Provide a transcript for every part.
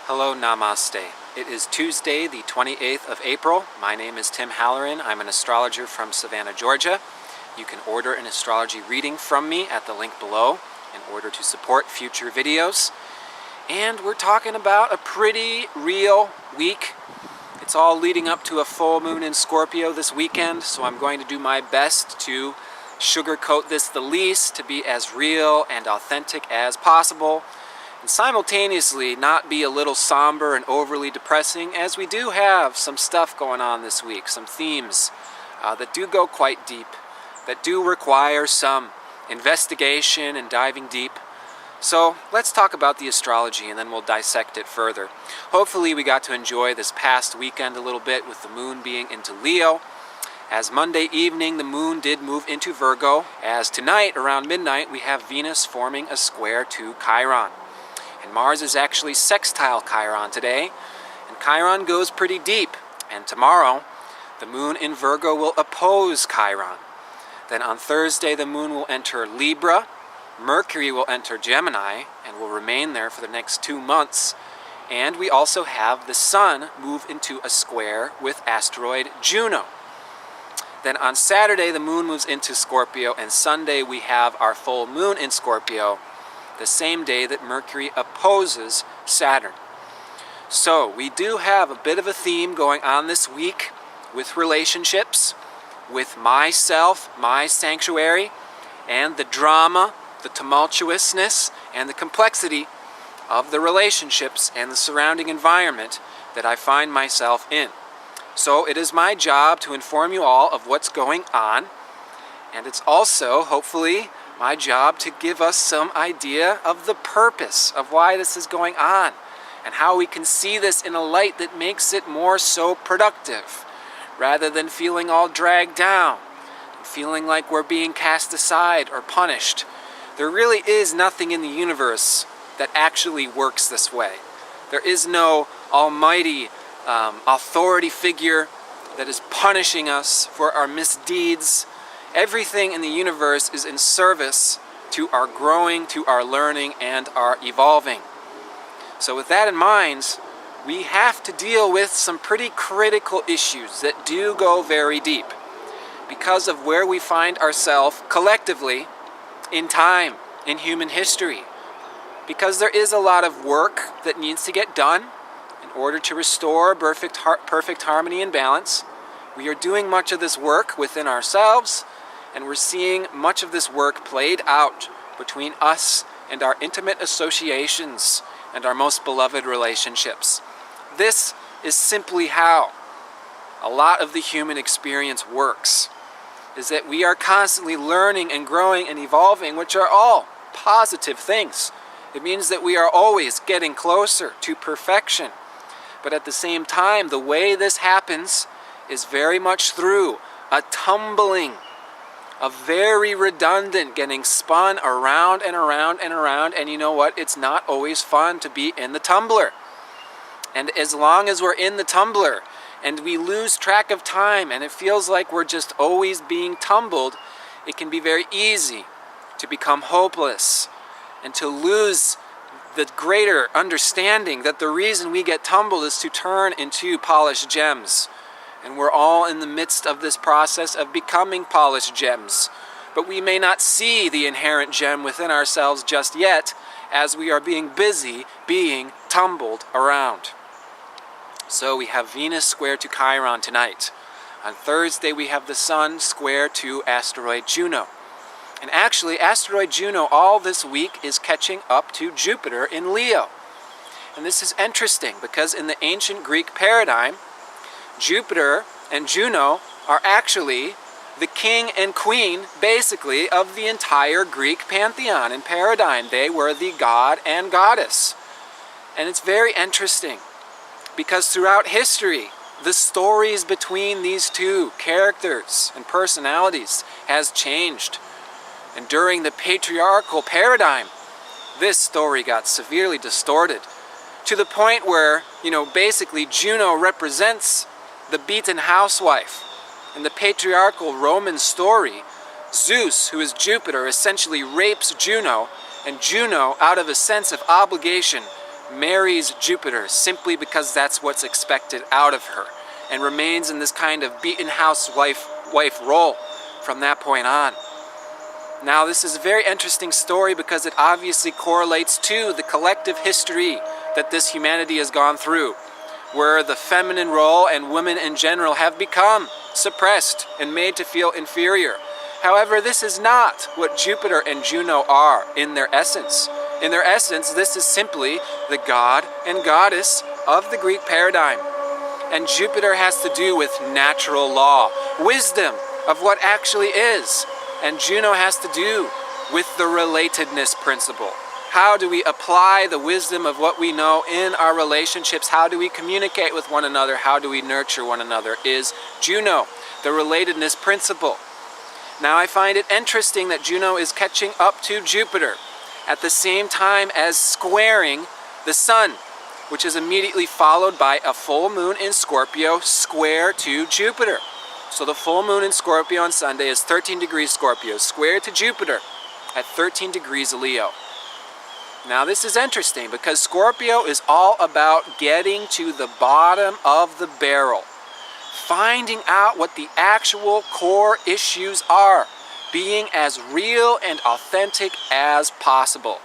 Hello, Namaste. It is Tuesday, the 28th of April. My name is Tim Halloran. I'm an astrologer from Savannah, Georgia. You can order an astrology reading from me at the link below in order to support future videos. And we're talking about a pretty real week. It's all leading up to a full moon in Scorpio this weekend, so I'm going to do my best to sugarcoat this the least, to be as real and authentic as possible, and simultaneously not be a little somber and overly depressing, as we do have some stuff going on this week, some themes that do go quite deep, that do require some investigation and diving deep. So let's talk about the astrology and then we'll dissect it further. Hopefully we got to enjoy this past weekend a little bit with the moon being into Leo. As Monday evening the moon did move into Virgo, as tonight around midnight we have Venus forming a square to Chiron. And Mars is actually sextile Chiron today, and Chiron goes pretty deep. And tomorrow, the moon in Virgo will oppose Chiron. Then on Thursday, the moon will enter Libra, Mercury will enter Gemini, and will remain there for the next 2 months. And we also have the sun move into a square with asteroid Juno. Then on Saturday, the moon moves into Scorpio, and Sunday we have our full moon in Scorpio, the same day that Mercury opposes Saturn. So we do have a bit of a theme going on this week with relationships, with myself, my sanctuary, and the drama, the tumultuousness, and the complexity of the relationships and the surrounding environment that I find myself in. So it is my job to inform you all of what's going on, and it's also, hopefully, my job to give us some idea of the purpose of why this is going on and how we can see this in a light that makes it more so productive rather than feeling all dragged down and feeling like we're being cast aside or punished. There really is nothing in the universe that actually works this way. There is no almighty authority figure that is punishing us for our misdeeds. Everything in the universe is in service to our growing, to our learning, and our evolving. So with that in mind, we have to deal with some pretty critical issues that do go very deep because of where we find ourselves collectively in time, in human history. Because there is a lot of work that needs to get done in order to restore perfect harmony and balance. We are doing much of this work within ourselves, and we're seeing much of this work played out between us and our intimate associations and our most beloved relationships. This is simply how a lot of the human experience works, is that we are constantly learning and growing and evolving, which are all positive things. It means that we are always getting closer to perfection. But at the same time, the way this happens is very much through a tumbling, a very redundant getting spun around and around and around, and you know what? It's not always fun to be in the tumbler. And as long as we're in the tumbler and we lose track of time and it feels like we're just always being tumbled, it can be very easy to become hopeless and to lose the greater understanding that the reason we get tumbled is to turn into polished gems. And we're all in the midst of this process of becoming polished gems. But we may not see the inherent gem within ourselves just yet, as we are being busy being tumbled around. So we have Venus square to Chiron tonight. On Thursday we have the Sun square to asteroid Juno. And actually, asteroid Juno all this week is catching up to Jupiter in Leo. And this is interesting because in the ancient Greek paradigm, Jupiter and Juno are actually the king and queen, basically, of the entire Greek pantheon and paradigm. They were the god and goddess. And it's very interesting because throughout history, the stories between these two characters and personalities has changed. And during the patriarchal paradigm, this story got severely distorted to the point where, basically Juno represents the beaten housewife. In the patriarchal Roman story, Zeus, who is Jupiter, essentially rapes Juno, and Juno, out of a sense of obligation, marries Jupiter simply because that's what's expected out of her, and remains in this kind of beaten house wife role from that point on. Now, this is a very interesting story because it obviously correlates to the collective history that this humanity has gone through, where the feminine role and women in general have become suppressed and made to feel inferior. However, this is not what Jupiter and Juno are in their essence. In their essence, this is simply the god and goddess of the Greek paradigm. And Jupiter has to do with natural law, wisdom of what actually is. And Juno has to do with the relatedness principle. How do we apply the wisdom of what we know in our relationships? How do we communicate with one another? How do we nurture one another? Is Juno, the relatedness principle. Now, I find it interesting that Juno is catching up to Jupiter at the same time as squaring the sun, which is immediately followed by a full moon in Scorpio square to Jupiter. So the full moon in Scorpio on Sunday is 13 degrees Scorpio, square to Jupiter at 13 degrees Leo. Now this is interesting because Scorpio is all about getting to the bottom of the barrel, finding out what the actual core issues are, being as real and authentic as possible.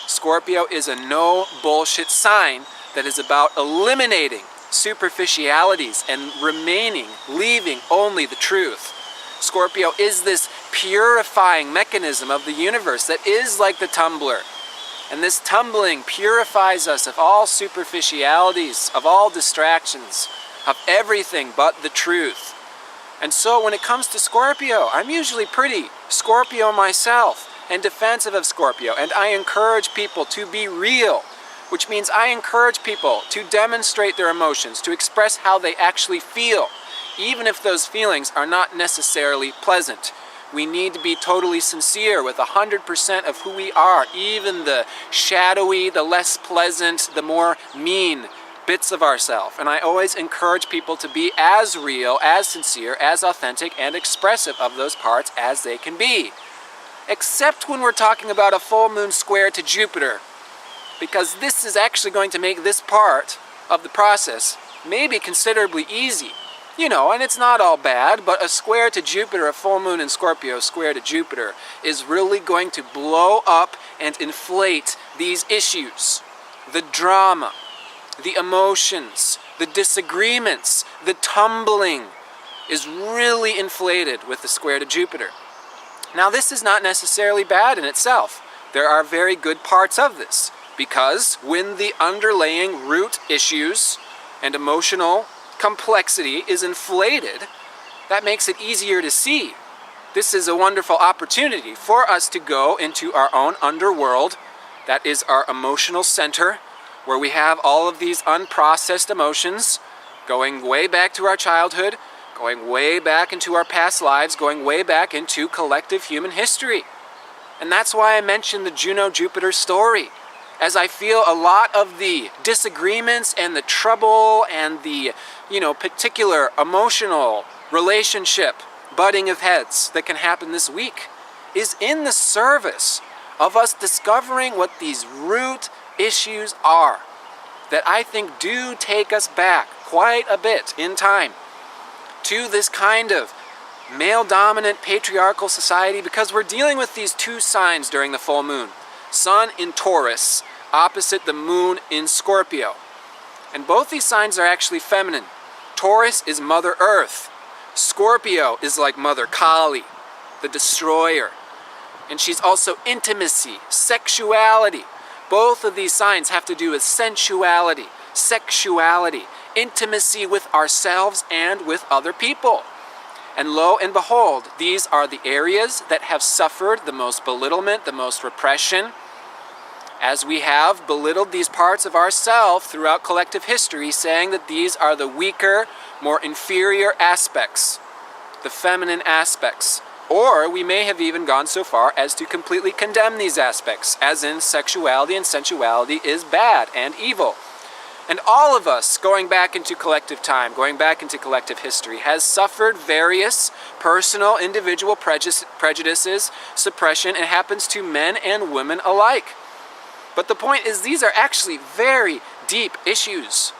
Scorpio is a no bullshit sign that is about eliminating superficialities and leaving only the truth. Scorpio is this purifying mechanism of the universe that is like the tumbler. And this tumbling purifies us of all superficialities, of all distractions, of everything but the truth. And so when it comes to Scorpio, I'm usually pretty Scorpio myself and defensive of Scorpio. And I encourage people to be real, which means I encourage people to demonstrate their emotions, to express how they actually feel, even if those feelings are not necessarily pleasant. We need to be totally sincere with 100% of who we are, even the shadowy, the less pleasant, the more mean bits of ourselves. And I always encourage people to be as real, as sincere, as authentic, and expressive of those parts as they can be. Except when we're talking about a full moon square to Jupiter, because this is actually going to make this part of the process maybe considerably easy. You know, and it's not all bad, but a square to Jupiter, a full moon in Scorpio square to Jupiter, is really going to blow up and inflate these issues. The drama, the emotions, the disagreements, the tumbling is really inflated with the square to Jupiter. Now, this is not necessarily bad in itself. There are very good parts of this, because when the underlying root issues and emotional complexity is inflated, that makes it easier to see. This is a wonderful opportunity for us to go into our own underworld, that is our emotional center, where we have all of these unprocessed emotions going way back to our childhood, going way back into our past lives, going way back into collective human history. And that's why I mentioned the Juno-Jupiter story, as I feel a lot of the disagreements and the trouble and the, particular emotional relationship butting of heads that can happen this week is in the service of us discovering what these root issues are that I think do take us back quite a bit in time to this kind of male-dominant patriarchal society, because we're dealing with these two signs during the full moon. Sun in Taurus, opposite the moon in Scorpio. And both these signs are actually feminine. Taurus is Mother Earth. Scorpio is like Mother Kali, the destroyer. And she's also intimacy, sexuality. Both of these signs have to do with sensuality, sexuality, intimacy with ourselves and with other people. And lo and behold, these are the areas that have suffered the most belittlement, the most repression, as we have belittled these parts of ourselves throughout collective history, saying that these are the weaker, more inferior aspects, the feminine aspects. Or we may have even gone so far as to completely condemn these aspects, as in sexuality and sensuality is bad and evil. And all of us, going back into collective time, going back into collective history, has suffered various personal, individual prejudices, suppression. It happens to men and women alike. But the point is, these are actually very deep issues.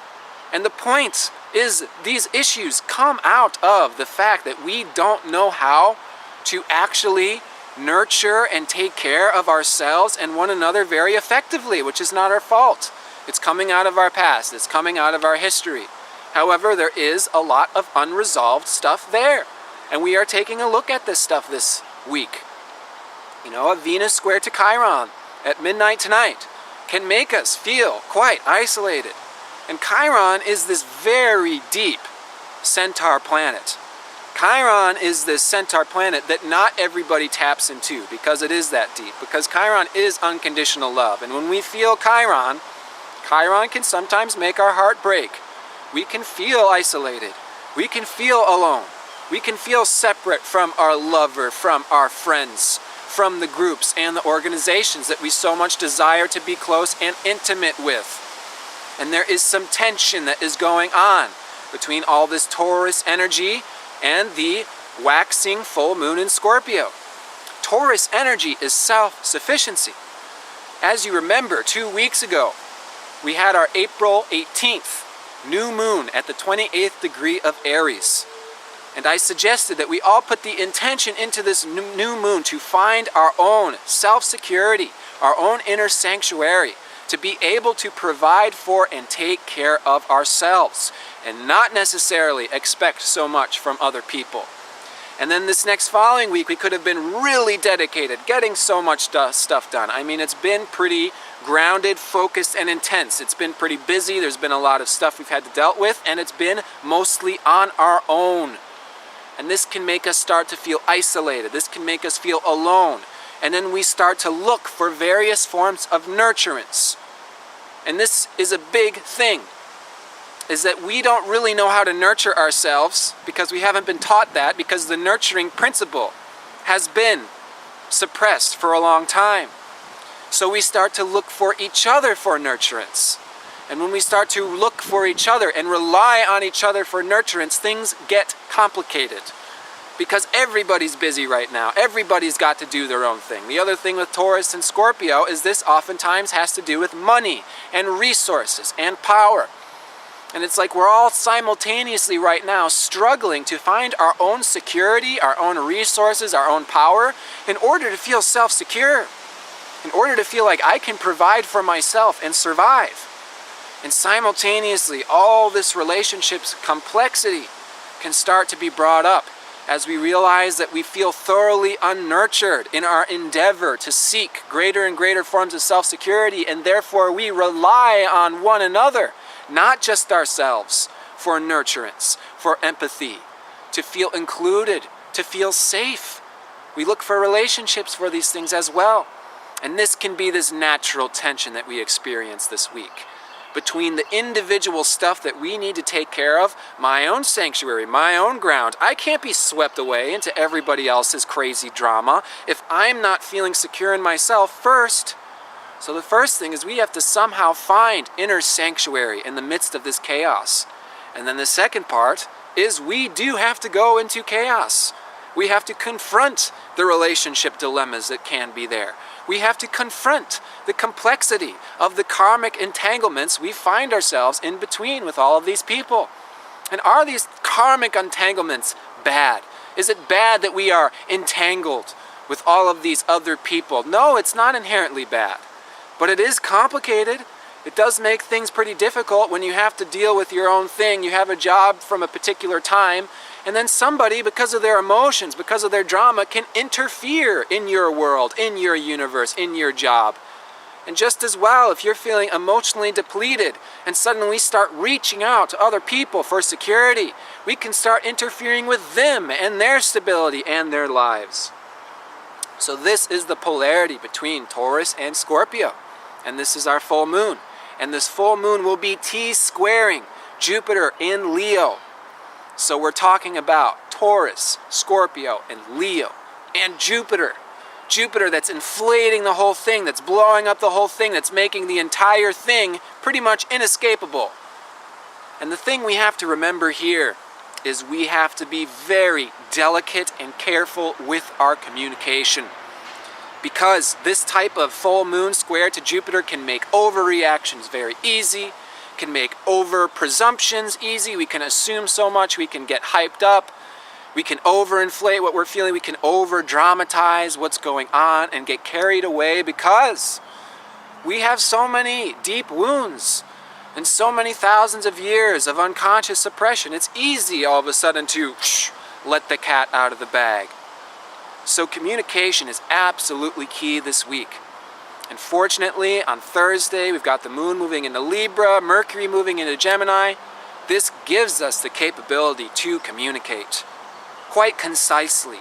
And the point is, these issues come out of the fact that we don't know how to actually nurture and take care of ourselves and one another very effectively, which is not our fault. It's coming out of our past. It's coming out of our history. However, there is a lot of unresolved stuff there. And we are taking a look at this stuff this week. You know, a Venus square to Chiron at midnight tonight can make us feel quite isolated. And Chiron is this very deep centaur planet. Chiron is this centaur planet that not everybody taps into because it is that deep. Because Chiron is unconditional love. And when we feel Chiron, Chiron can sometimes make our heart break. We can feel isolated. We can feel alone. We can feel separate from our lover, from our friends, from the groups and the organizations that we so much desire to be close and intimate with. And there is some tension that is going on between all this Taurus energy and the waxing full moon in Scorpio. Taurus energy is self-sufficiency. As you remember, 2 weeks ago, we had our April 18th new moon at the 28th degree of Aries. And I suggested that we all put the intention into this new moon to find our own self-security, our own inner sanctuary, to be able to provide for and take care of ourselves and not necessarily expect so much from other people. And then this next following week, we could have been really dedicated, getting so much stuff done. I mean, it's been pretty grounded, focused, and intense. It's been pretty busy. There's been a lot of stuff we've had to deal with, and it's been mostly on our own. And this can make us start to feel isolated. This can make us feel alone. And then we start to look for various forms of nurturance. And this is a big thing, is that we don't really know how to nurture ourselves because we haven't been taught that, because the nurturing principle has been suppressed for a long time. So we start to look for each other for nurturance. And when we start to look for each other and rely on each other for nurturance, things get complicated. Because everybody's busy right now. Everybody's got to do their own thing. The other thing with Taurus and Scorpio is this oftentimes has to do with money and resources and power. And it's like we're all simultaneously right now struggling to find our own security, our own resources, our own power in order to feel self-secure. In order to feel like I can provide for myself and survive. And simultaneously, all this relationship's complexity can start to be brought up as we realize that we feel thoroughly unnurtured in our endeavor to seek greater and greater forms of self-security, and therefore we rely on one another, not just ourselves, for nurturance, for empathy, to feel included, to feel safe. We look for relationships for these things as well. And this can be this natural tension that we experience this week between the individual stuff that we need to take care of, my own sanctuary, my own ground. I can't be swept away into everybody else's crazy drama if I'm not feeling secure in myself first. So the first thing is we have to somehow find inner sanctuary in the midst of this chaos. And then the second part is we do have to go into chaos. We have to confront the relationship dilemmas that can be there. We have to confront the complexity of the karmic entanglements we find ourselves in between with all of these people. And are these karmic entanglements bad? Is it bad that we are entangled with all of these other people? No, it's not inherently bad. But it is complicated. It does make things pretty difficult when you have to deal with your own thing. You have a job from a particular time, and then somebody, because of their emotions, because of their drama, can interfere in your world, in your universe, in your job. And just as well, if you're feeling emotionally depleted and suddenly we start reaching out to other people for security, we can start interfering with them and their stability and their lives. So this is the polarity between Taurus and Scorpio. And this is our full moon. And this full moon will be T-squaring Jupiter in Leo. So we're talking about Taurus, Scorpio, and Leo, and Jupiter. Jupiter that's inflating the whole thing, that's blowing up the whole thing, that's making the entire thing pretty much inescapable. And the thing we have to remember here is we have to be very delicate and careful with our communication. because this type of full moon square to Jupiter can make overreactions very easy, can make over presumptions easy. We can assume so much, we can get hyped up, we can overinflate what we're feeling, we can over dramatize what's going on and get carried away because we have so many deep wounds and so many thousands of years of unconscious suppression. It's easy all of a sudden to let the cat out of the bag. So communication is absolutely key this week. And fortunately, on Thursday, we've got the moon moving into Libra, Mercury moving into Gemini. This gives us the capability to communicate quite concisely,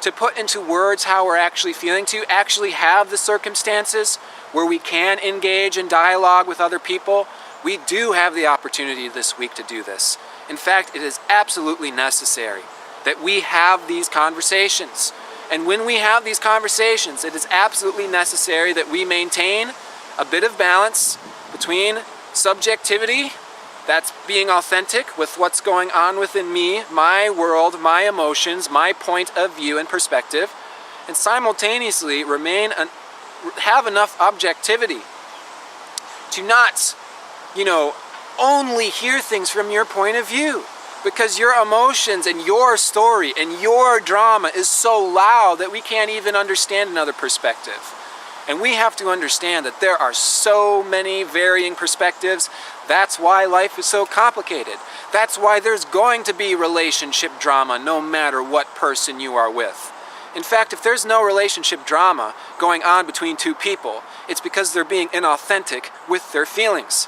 to put into words how we're actually feeling, to actually have the circumstances where we can engage in dialogue with other people. We do have the opportunity this week to do this. In fact, it is absolutely necessary that we have these conversations. And when we have these conversations, it is absolutely necessary that we maintain a bit of balance between subjectivity, that's being authentic with what's going on within me, my world, my emotions, my point of view and perspective, and simultaneously have enough objectivity to not, only hear things from your point of view. Because your emotions and your story and your drama is so loud that we can't even understand another perspective. And we have to understand that there are so many varying perspectives. That's why life is so complicated. That's why there's going to be relationship drama no matter what person you are with. In fact, if there's no relationship drama going on between two people, it's because they're being inauthentic with their feelings.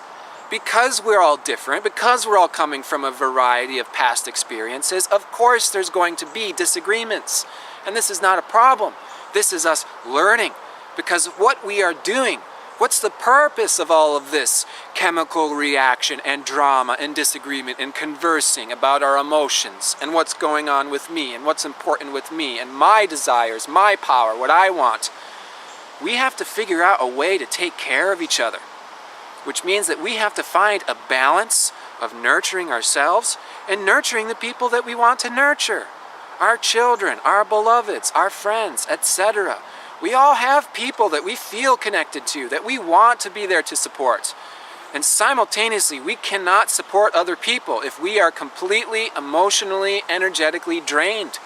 Because we're all different, because we're all coming from a variety of past experiences, of course there's going to be disagreements. And this is not a problem. This is us learning. Because what we are doing, what's the purpose of all of this chemical reaction and drama and disagreement and conversing about our emotions and what's going on with me and what's important with me and my desires, my power, what I want? We have to figure out a way to take care of each other. Which means that we have to find a balance of nurturing ourselves and nurturing the people that we want to nurture. Our children, our beloveds, our friends, etc. We all have people that we feel connected to, that we want to be there to support. And simultaneously, we cannot support other people if we are completely emotionally, energetically drained.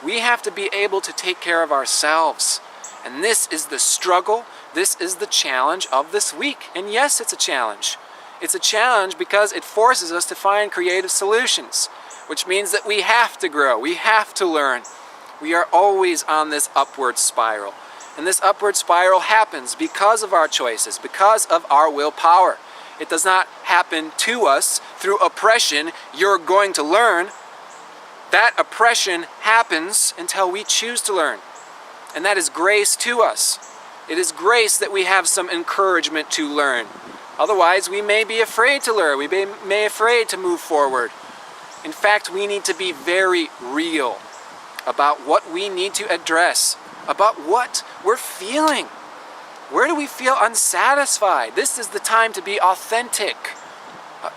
We have to be able to take care of ourselves. And this is the struggle. This is the challenge of this week. And yes, it's a challenge. It's a challenge because it forces us to find creative solutions, which means that we have to grow, we have to learn. We are always on this upward spiral. And this upward spiral happens because of our choices, because of our willpower. It does not happen to us through oppression. You're going to learn. That oppression happens until we choose to learn. And that is grace to us. It is grace that we have some encouragement to learn. Otherwise, we may be afraid to learn. We may be afraid to move forward. In fact, we need to be very real about what we need to address, about what we're feeling. Where do we feel unsatisfied? This is the time to be authentic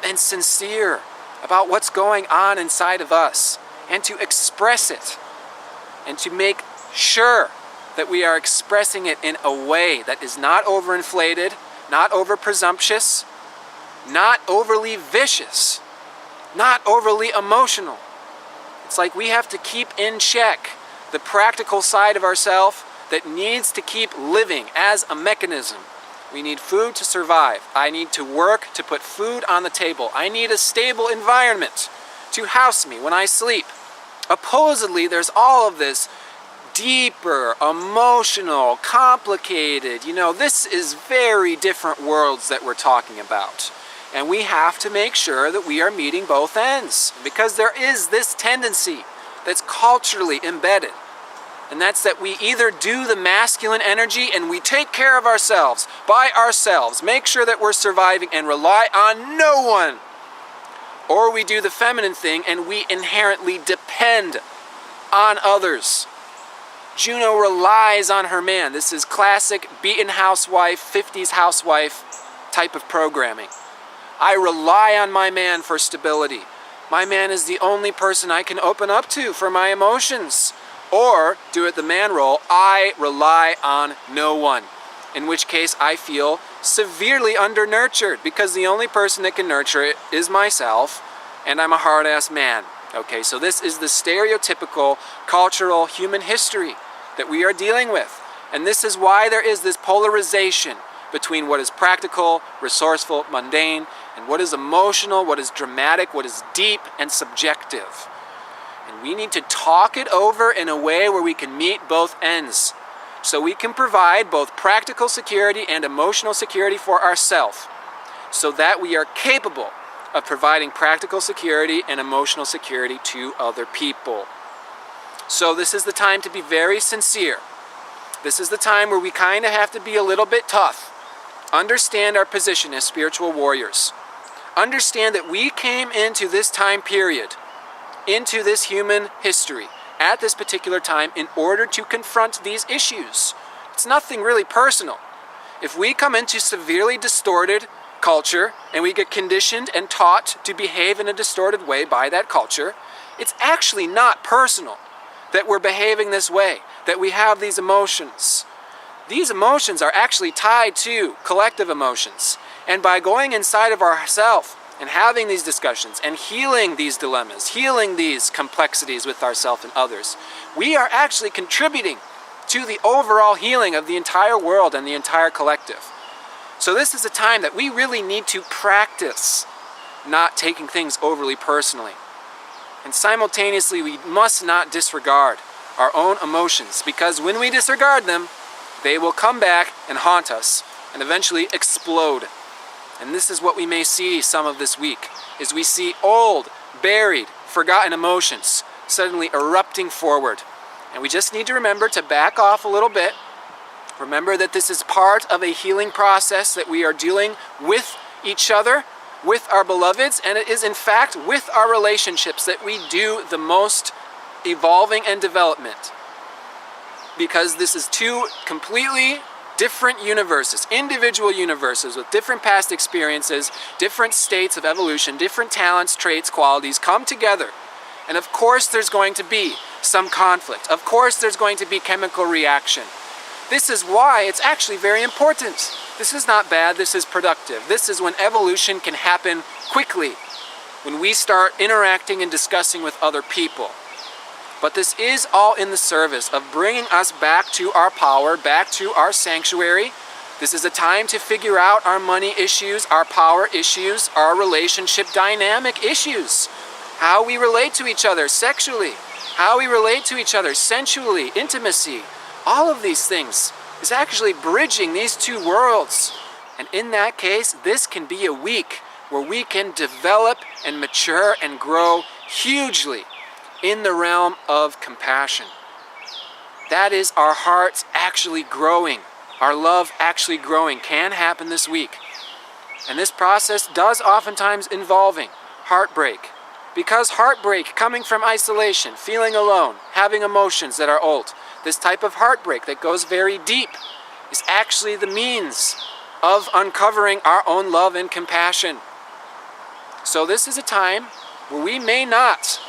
and sincere about what's going on inside of us and to express it and to make sure that we are expressing it in a way that is not overinflated, not over presumptuous, not overly vicious, not overly emotional. It's like we have to keep in check the practical side of ourselves that needs to keep living as a mechanism. We need food to survive. I need to work to put food on the table. I need a stable environment to house me when I sleep. Opposedly, there's all of this deeper, emotional, complicated, this is very different worlds that we're talking about. And we have to make sure that we are meeting both ends, because there is this tendency that's culturally embedded. And that's that we either do the masculine energy and we take care of ourselves, by ourselves, make sure that we're surviving and rely on no one. Or we do the feminine thing and we inherently depend on others. Juno relies on her man. This is classic beaten housewife, 50s housewife type of programming. I rely on my man for stability. My man is the only person I can open up to for my emotions. Or do it the man role, I rely on no one. In which case I feel severely under-nurtured because the only person that can nurture it is myself, and I'm a hard-ass man. Okay, so this is the stereotypical cultural human history that we are dealing with. And this is why there is this polarization between what is practical, resourceful, mundane, and what is emotional, what is dramatic, what is deep and subjective. And we need to talk it over in a way where we can meet both ends. So we can provide both practical security and emotional security for ourselves, so that we are capable of providing practical security and emotional security to other people. So this is the time to be very sincere. This is the time where we kind of have to be a little bit tough. Understand our position as spiritual warriors. Understand that we came into this time period, into this human history, at this particular time in order to confront these issues. It's nothing really personal. If we come into severely distorted culture and we get conditioned and taught to behave in a distorted way by that culture, it's actually not personal that we're behaving this way, that we have these emotions. These emotions are actually tied to collective emotions. And by going inside of ourselves and having these discussions and healing these dilemmas, healing these complexities with ourselves and others, we are actually contributing to the overall healing of the entire world and the entire collective. So this is a time that we really need to practice not taking things overly personally. And simultaneously, we must not disregard our own emotions, because when we disregard them, they will come back and haunt us and eventually explode. And this is what we may see some of this week, is we see old, buried, forgotten emotions suddenly erupting forward. And we just need to remember to back off a little bit. Remember that this is part of a healing process that we are dealing with each other, with our beloveds, and it is in fact with our relationships that we do the most evolving and development. Because this is two completely different universes, individual universes with different past experiences, different states of evolution, different talents, traits, qualities come together. And of course there's going to be some conflict. Of course there's going to be chemical reaction. This is why it's actually very important. This is not bad, this is productive. This is when evolution can happen quickly, when we start interacting and discussing with other people. But this is all in the service of bringing us back to our power, back to our sanctuary. This is a time to figure out our money issues, our power issues, our relationship dynamic issues. How we relate to each other sexually, how we relate to each other sensually, intimacy. All of these things is actually bridging these two worlds. And in that case, this can be a week where we can develop and mature and grow hugely in the realm of compassion. That is our hearts actually growing. Our love actually growing can happen this week. And this process does oftentimes involving heartbreak. Because heartbreak coming from isolation, feeling alone, having emotions that are old, this type of heartbreak that goes very deep is actually the means of uncovering our own love and compassion. So this is a time where we may not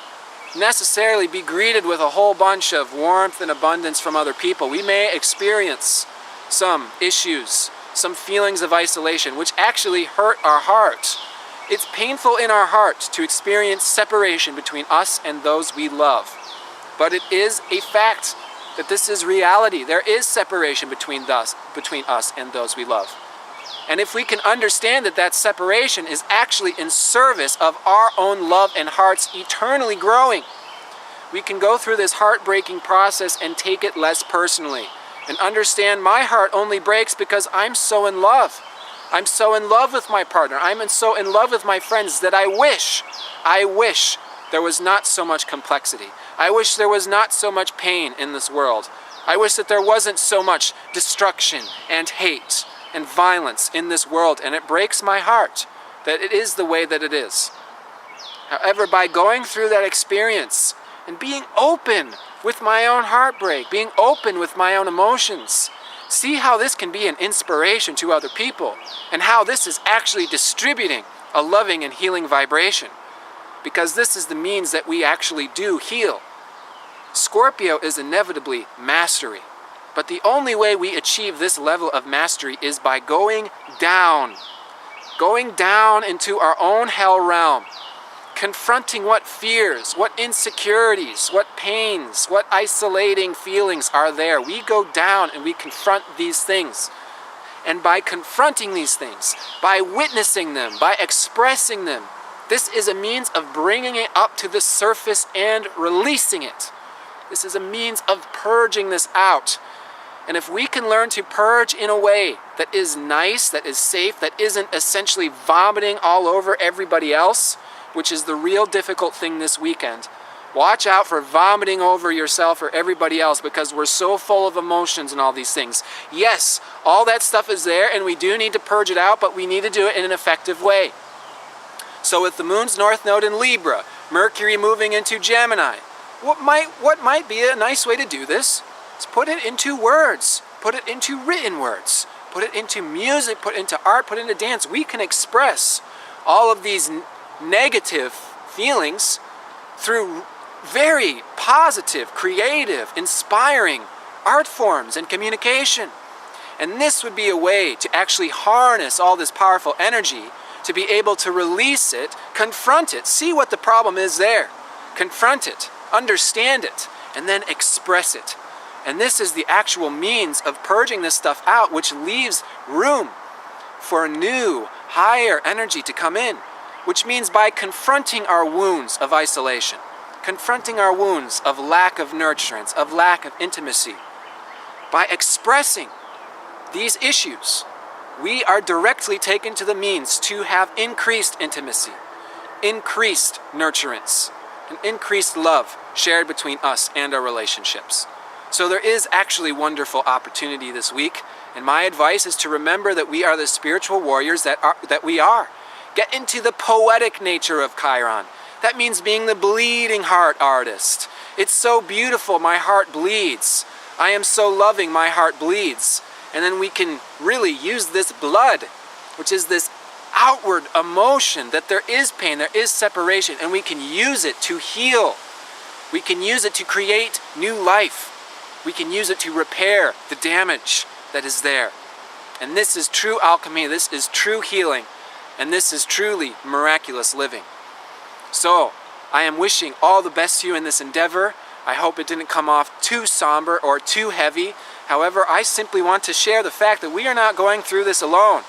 necessarily be greeted with a whole bunch of warmth and abundance from other people. We may experience some issues, some feelings of isolation, which actually hurt our heart. It's painful in our heart to experience separation between us and those we love. But it is a fact that this is reality. There is separation between us and those we love. And if we can understand that that separation is actually in service of our own love and hearts eternally growing, we can go through this heartbreaking process and take it less personally. And understand my heart only breaks because I'm so in love. I'm so in love with my partner. I'm so in love with my friends that I wish there was not so much complexity. I wish there was not so much pain in this world. I wish that there wasn't so much destruction and hate and violence in this world, and it breaks my heart that it is the way that it is. However, by going through that experience and being open with my own heartbreak, being open with my own emotions, see how this can be an inspiration to other people and how this is actually distributing a loving and healing vibration. Because this is the means that we actually do heal. Scorpio is inevitably mastery. But the only way we achieve this level of mastery is by going down into our own hell realm, confronting what fears, what insecurities, what pains, what isolating feelings are there. We go down and we confront these things. And by confronting these things, by witnessing them, by expressing them, this is a means of bringing it up to the surface and releasing it. This is a means of purging this out. And if we can learn to purge in a way that is nice, that is safe, that isn't essentially vomiting all over everybody else, which is the real difficult thing this weekend. Watch out for vomiting over yourself or everybody else, because we're so full of emotions and all these things. Yes, all that stuff is there and we do need to purge it out, but we need to do it in an effective way. So with the moon's north node in Libra, Mercury moving into Gemini, what might be a nice way to do this? Put it into words, put it into written words, put it into music, put it into art, put it into dance. We can express all of these negative feelings through very positive, creative, inspiring art forms and communication. And this would be a way to actually harness all this powerful energy, to be able to release it, confront it, see what the problem is there, confront it, understand it, and then express it. And this is the actual means of purging this stuff out, which leaves room for new, higher energy to come in, which means by confronting our wounds of isolation, confronting our wounds of lack of nurturance, of lack of intimacy, by expressing these issues, we are directly taken to the means to have increased intimacy, increased nurturance, and increased love shared between us and our relationships. So there is actually wonderful opportunity this week, and my advice is to remember that we are the spiritual warriors that we are. Get into the poetic nature of Chiron. That means being the bleeding heart artist. It's so beautiful, my heart bleeds. I am so loving, my heart bleeds. And then we can really use this blood, which is this outward emotion that there is pain, there is separation, and we can use it to heal. We can use it to create new life. We can use it to repair the damage that is there. And this is true alchemy, this is true healing, and this is truly miraculous living. So, I am wishing all the best to you in this endeavor. I hope it didn't come off too somber or too heavy. However, I simply want to share the fact that we are not going through this alone.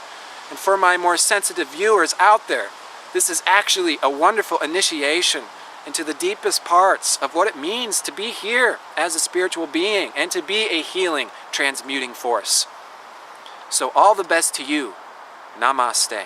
And for my more sensitive viewers out there, this is actually a wonderful initiation into the deepest parts of what it means to be here as a spiritual being and to be a healing, transmuting force. So all the best to you. Namaste.